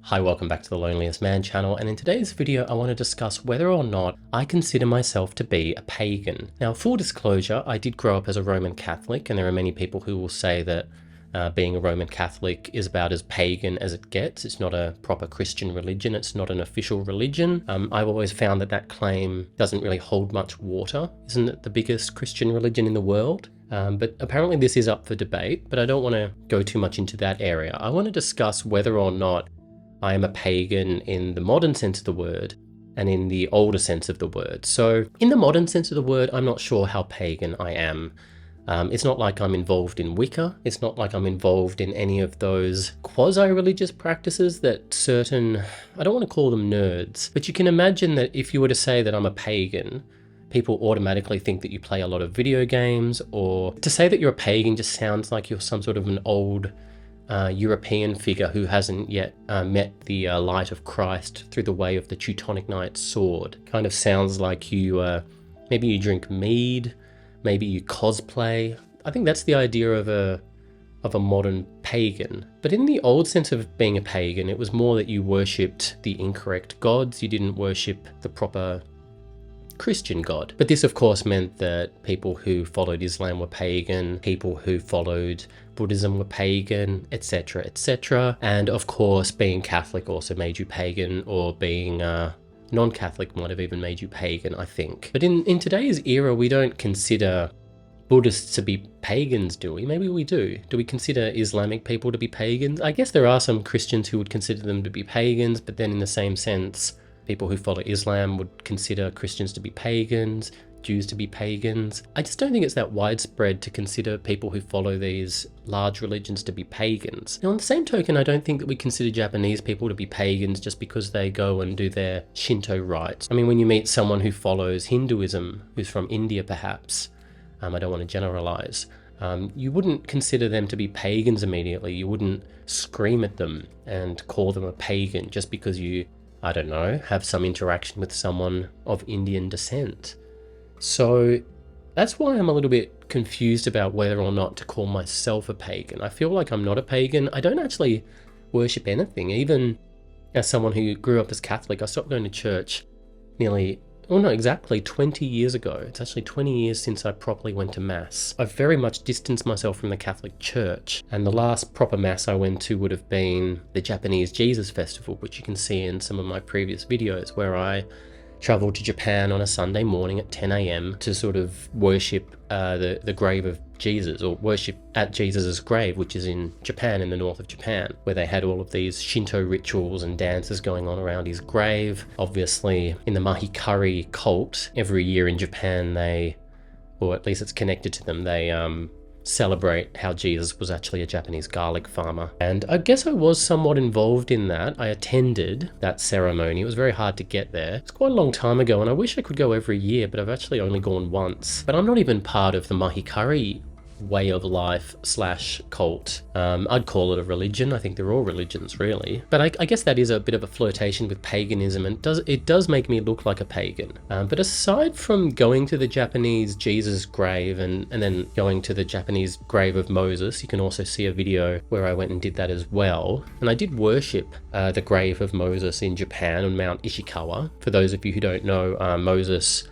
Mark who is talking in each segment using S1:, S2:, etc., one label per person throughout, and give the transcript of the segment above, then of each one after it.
S1: Hi, welcome back to the Loneliest Man channel, and in today's video I want to discuss whether or not I consider myself to be a pagan. Now, full disclosure, I did grow up as a Roman Catholic, and there are many people who will say that being a Roman Catholic is about as pagan as it gets. It's not a proper Christian religion, it's not an official religion. I've always found that claim doesn't really hold much water. Isn't it the biggest Christian religion in the world? But apparently this is up for debate, but I don't want to go too much into that area. I want to discuss whether or not I am a pagan in the modern sense of the word and in the older sense of the word. So in the modern sense of the word, I'm not sure how pagan I am. It's not like I'm involved in Wicca. It's not like I'm involved in any of those quasi-religious practices that certain, I don't want to call them nerds, but you can imagine that if you were to say that I'm a pagan, people automatically think that you play a lot of video games, or to say that you're a pagan just sounds like you're some sort of an old European figure who hasn't yet met the light of Christ through the way of the Teutonic Knight's sword. Kind of sounds like you, maybe you drink mead, maybe you cosplay. I think that's the idea of a modern pagan. But in the old sense of being a pagan, it was more that you worshipped the incorrect gods. You didn't worship the proper Christian God. But this of course meant that people who followed Islam were pagan, people who followed Buddhism were pagan, etc, etc. And of course being Catholic also made you pagan, or being non-Catholic might have even made you pagan, I think. But in today's era we don't consider Buddhists to be pagans, do we? Maybe we do. Do we consider Islamic people to be pagans? I guess there are some Christians who would consider them to be pagans, but then in the same sense people who follow Islam would consider Christians to be pagans, Jews to be pagans. I just don't think it's that widespread to consider people who follow these large religions to be pagans. Now, on the same token, I don't think that we consider Japanese people to be pagans just because they go and do their Shinto rites. I mean, when you meet someone who follows Hinduism, who's from India perhaps, I don't want to generalize, you wouldn't consider them to be pagans immediately. You wouldn't scream at them and call them a pagan just because you, I don't know, have some interaction with someone of Indian descent. So that's why I'm a little bit confused about whether or not to call myself a pagan. I feel like I'm not a pagan. I don't actually worship anything. Even as someone who grew up as Catholic, I stopped going to church not exactly 20 years ago. It's actually 20 years since I properly went to Mass. I've very much distanced myself from the Catholic Church, and the last proper Mass I went to would have been the Japanese Jesus Festival, which you can see in some of my previous videos, where I travelled to Japan on a Sunday morning at 10 a.m. to sort of worship the grave of Jesus, or worship at Jesus's grave, which is in Japan, in the north of Japan, where they had all of these Shinto rituals and dances going on around his grave. Obviously, in the Mahikari cult, every year in Japan they, or at least it's connected to them, they celebrate how Jesus was actually a Japanese garlic farmer. And I guess I was somewhat involved in that. I attended that ceremony. It was very hard to get there. It's quite a long time ago, and I wish I could go every year, but I've actually only gone once. But I'm not even part of the Mahikari way of life / cult. I'd call it a religion. I think they're all religions, really. But I guess that is a bit of a flirtation with paganism, and it does make me look like a pagan. But aside from going to the Japanese Jesus grave and then going to the Japanese grave of Moses, you can also see a video where I went and did that as well. And I did worship the grave of Moses in Japan on Mount Ishikawa. For those of you who don't know, Moses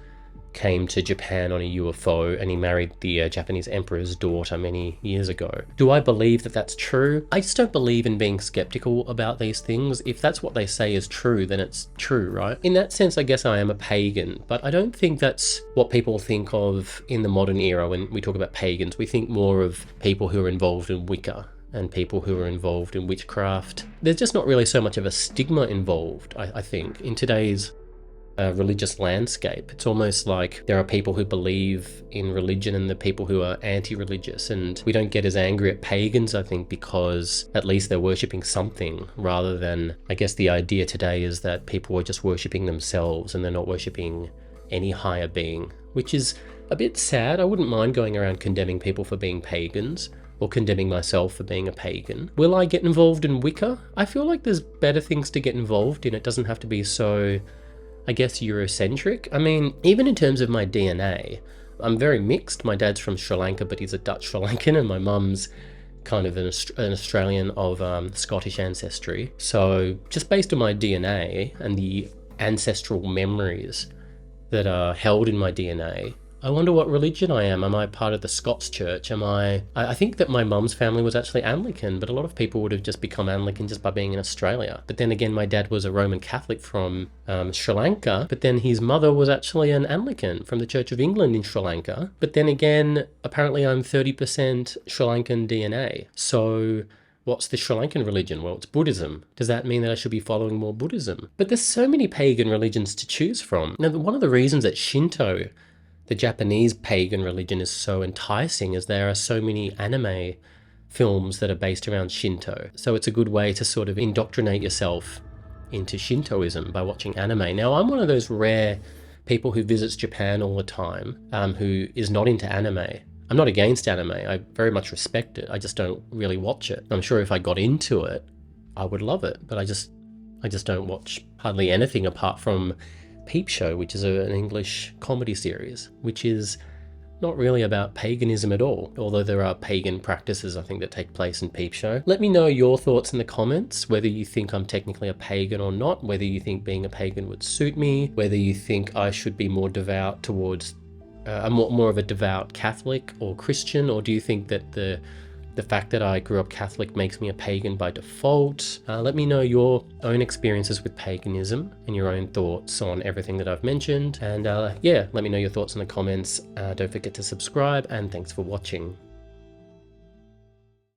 S1: came to Japan on a UFO and he married the Japanese emperor's daughter many years ago. Do I believe that that's true? I just don't believe in being skeptical about these things. If that's what they say is true, then it's true, right? In that sense, I guess I am a pagan, but I don't think that's what people think of in the modern era. When we talk about pagans, we think more of people who are involved in Wicca and people who are involved in witchcraft. There's just not really so much of a stigma involved, I think, in today's religious landscape. It's almost like there are people who believe in religion and the people who are anti-religious, and we don't get as angry at pagans, I think, because at least they're worshipping something, rather than, I guess the idea today is that people are just worshipping themselves and they're not worshipping any higher being, which is a bit sad. I wouldn't mind going around condemning people for being pagans, or condemning myself for being a pagan. Will I get involved in Wicca? I feel like there's better things to get involved in. It doesn't have to be so, I guess, Eurocentric. I mean, even in terms of my DNA, I'm very mixed. My dad's from Sri Lanka, but he's a Dutch Sri Lankan, and my mum's kind of an Australian of Scottish ancestry. So just based on my DNA and the ancestral memories that are held in my DNA, I wonder what religion I am. Am I part of the Scots Church? I think that my mum's family was actually Anglican, but a lot of people would have just become Anglican just by being in Australia. But then again, my dad was a Roman Catholic from Sri Lanka, but then his mother was actually an Anglican from the Church of England in Sri Lanka. But then again, apparently I'm 30% Sri Lankan DNA. So what's the Sri Lankan religion? Well, it's Buddhism. Does that mean that I should be following more Buddhism? But there's so many pagan religions to choose from. Now, one of the reasons that Shinto, the Japanese pagan religion, is so enticing is there are so many anime films that are based around Shinto. So it's a good way to sort of indoctrinate yourself into Shintoism by watching anime. Now, I'm one of those rare people who visits Japan all the time, who is not into anime. I'm not against anime. I very much respect it. I just don't really watch it. I'm sure if I got into it, I would love it, but I just don't watch hardly anything apart from Peep Show, which is an English comedy series, which is not really about paganism at all, although there are pagan practices, I think, that take place in Peep Show. Let me know your thoughts in the comments, whether you think I'm technically a pagan or not, whether you think being a pagan would suit me, whether you think I should be more devout towards, more of a devout Catholic or Christian, or do you think that the fact that I grew up Catholic makes me a pagan by default? Let me know your own experiences with paganism and your own thoughts on everything that I've mentioned. And yeah, let me know your thoughts in the comments. Don't forget to subscribe, and thanks for watching.